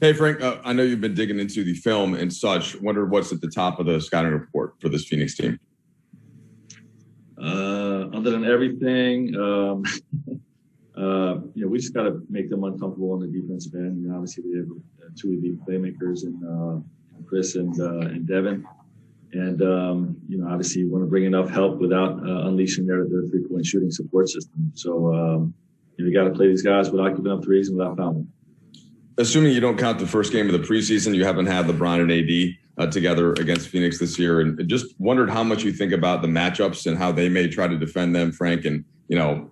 Hey, Frank, I know you've been digging into the film and such. Wonder what's at the top of the scouting report for this Phoenix team. Other than everything, we just got to make them uncomfortable on the defensive end. Obviously, we have two elite playmakers in Chris and Devin. And, obviously, you want to bring enough help without unleashing their three-point shooting support system. So, you got to play these guys without giving up threes and without fouling. Assuming you don't count the first game of the preseason, you haven't had LeBron and AD together against Phoenix this year, and just wondered how much you think about the matchups and how they may try to defend them, Frank, and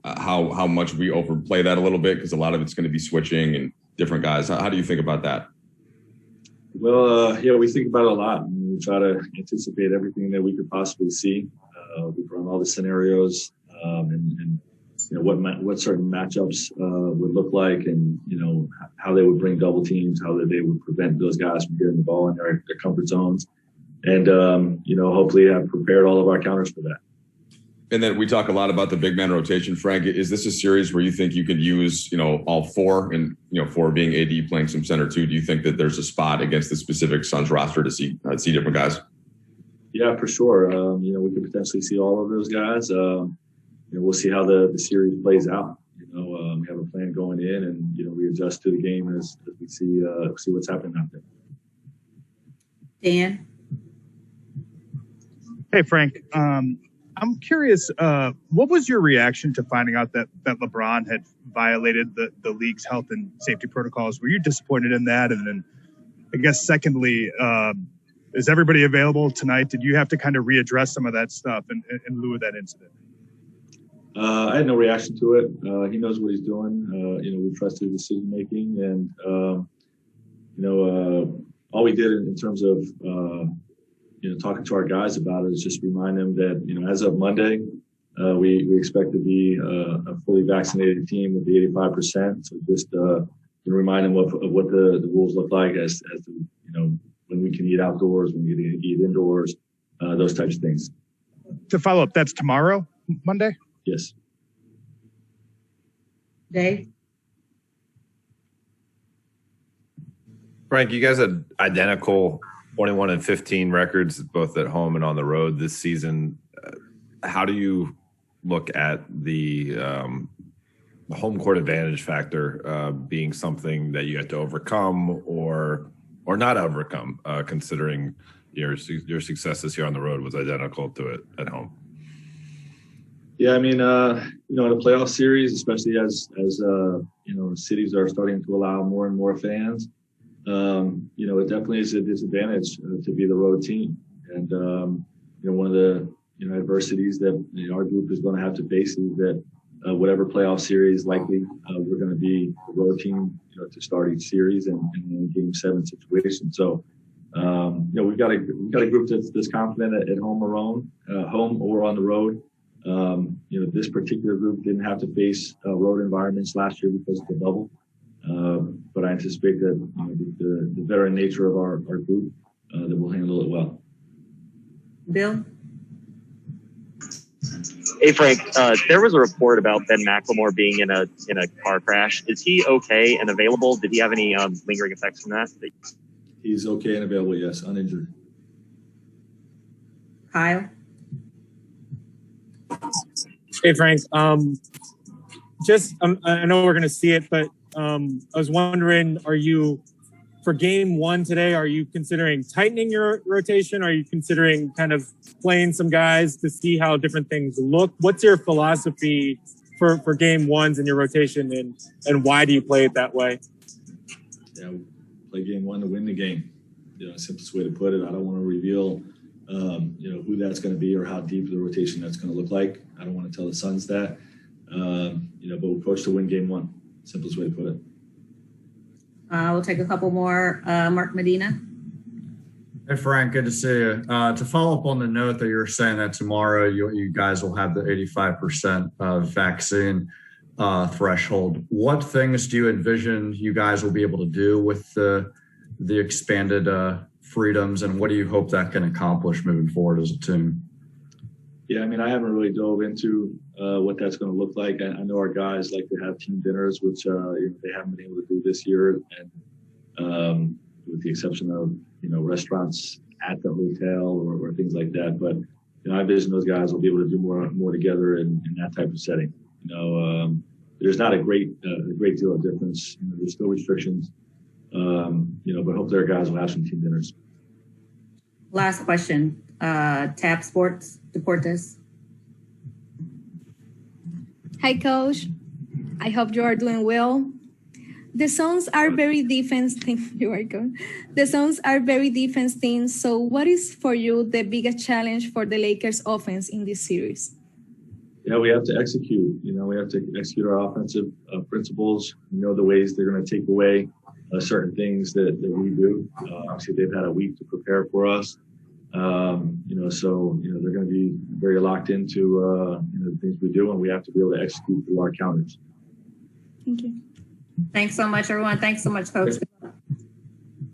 how much we overplay that a little bit because a lot of it's going to be switching and different guys. How do you think about that? Well, we think about it a lot. We try to anticipate everything that we could possibly see. We run all the scenarios and what certain matchups would look like, and how they would bring double teams, how they would prevent those guys from getting the ball in their comfort zones, and hopefully have prepared all of our counters for that. And then we talk a lot about the big man rotation, Frank. Is this a series where you think you could use all four, and four being AD playing some center too? Do you think that there's a spot against the specific Suns roster to see different guys? Yeah, for sure. We could potentially see all of those guys. We'll see how the series plays out. We have a plan going in, and we adjust to the game as we see what's happening out there. Dan. Hey, Frank. I'm curious, what was your reaction to finding out that LeBron had violated the league's health and safety protocols? Were you disappointed in that? And then, I guess, secondly, is everybody available tonight? Did you have to kind of readdress some of that stuff in lieu of that incident? I had no reaction to it. He knows what he's doing. We trust his decision making, and all we did in terms of talking to our guys about it is just remind them that as of Monday, we expect to be a fully vaccinated team with the 85%. So just remind them of what the rules look like as to when we can eat outdoors, when we can eat indoors, those types of things. To follow up, that's tomorrow, Monday? Yes. Dave? Frank, you guys had identical 21-15 records, both at home and on the road this season. How do you look at the home court advantage factor being something that you had to overcome or not overcome, considering your successes here on the road was identical to it at home? Yeah, in a playoff series, especially as cities are starting to allow more and more fans, it definitely is a disadvantage to be the road team. And one of the adversities that our group is going to have to face is that whatever playoff series, likely we're going to be the road team, to start each series and in Game 7 situation. So we've got a group that's confident at home or on the road. This particular group didn't have to face road environments last year because of the bubble. But I anticipate that the veteran nature of our group that we'll handle it well. Bill? Hey, Frank, there was a report about Ben McLemore being in a car crash. Is he okay and available? Did he have any lingering effects from that? He's okay and available, yes, uninjured. Kyle? Hey, Frank. I know we're going to see it, but I was wondering, for Game 1 today, are you considering tightening your rotation? Are you considering kind of playing some guys to see how different things look? What's your philosophy for Game 1s in your rotation, and why do you play it that way? Yeah, we play Game 1 to win the game. Simplest way to put it. I don't want to reveal who that's going to be or how deep the rotation that's going to look like. I don't want to tell the Suns that. But we're coached to win Game 1. Simplest way to put it. We'll take a couple more. Mark Medina. Hey, Frank, good to see you. To follow up on the note that you were saying that tomorrow you guys will have the 85% vaccine threshold. What things do you envision you guys will be able to do with the expanded freedoms, and what do you hope that can accomplish moving forward as a team? Yeah, I haven't really dove into what that's going to look like. I know our guys like to have team dinners, which they haven't been able to do this year. And with the exception of, restaurants at the hotel or things like that. But, I envision those guys will be able to do more together in that type of setting. There's not a great deal of difference. There's still restrictions, but hopefully our guys will have some team dinners. Last question. TAP Sports, Deportes. Hi, Coach. I hope you are doing well. The Suns are very defense team. You are good. The Suns are very defense team. So what is for you the biggest challenge for the Lakers offense in this series? Yeah, we have to execute. We have to execute our offensive principles. The ways they're going to take away certain things that we do. Obviously, they've had a week to prepare for us. So they're going to be very locked into the things we do, and we have to be able to execute through our counters. Thank you. Thanks so much, everyone. Thanks so much, Coach.